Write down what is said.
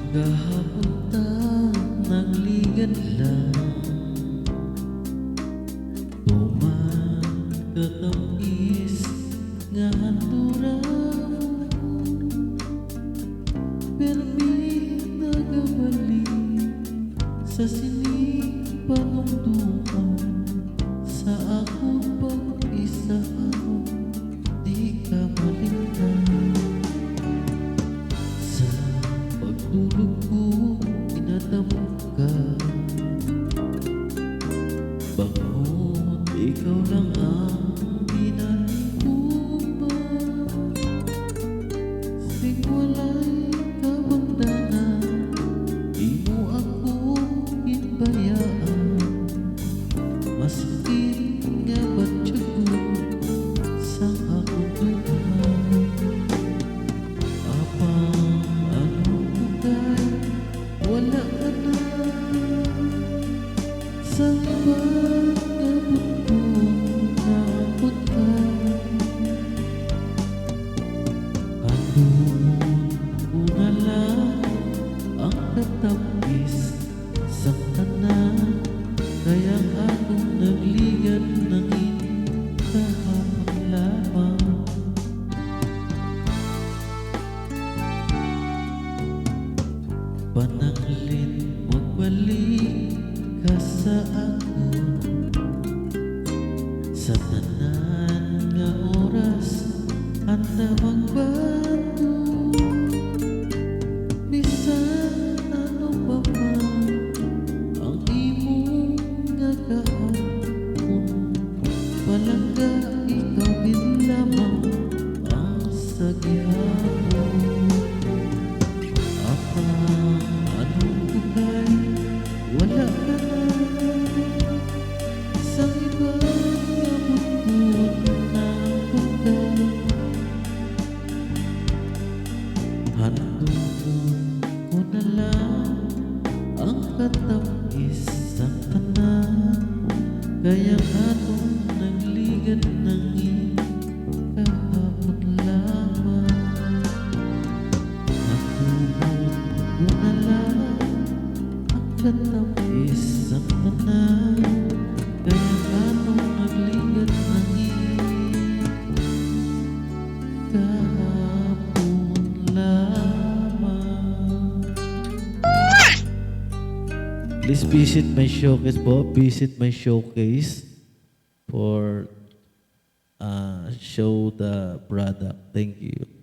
Kahapon ta nagligan lang, tuman katamis nga handuraw, permi nagabalik sa sining panumduman sa akong pag-isa. Di ka malimtan sa pagtulog ko, inatamo ka. Bakit ikaw lang ang pinalikuman? Sing walay kabangdanan, di mo ako hinbayaan. Masakit nga ba't tiyago sa akong dumaan? Apang anong bugay, wala ka na sa ibang abot ko, naabot ka. Andun ko na lang ang katapis sa tanan, kaya akong nagligan ng kahapon lamang. Pananglit magbalik ka sa ako, sa tanan nga oras handa magbago. Bisan ano pa man ang imong nga kahapon, palangga ikaw din lamang ang sa gihapon. Apang anong bugay, wala ka na sa ibang abot ko, naabot ka. Handun ko na lang ang katamis sa tanan, kaya atong nagligan ng kahapon lamang. Handun ko na lang ang katamis sa tanan, kaya atong nagligan ng kahapon lamang. Please visit my showcase po. Visit my showcase for show the product. Thank you.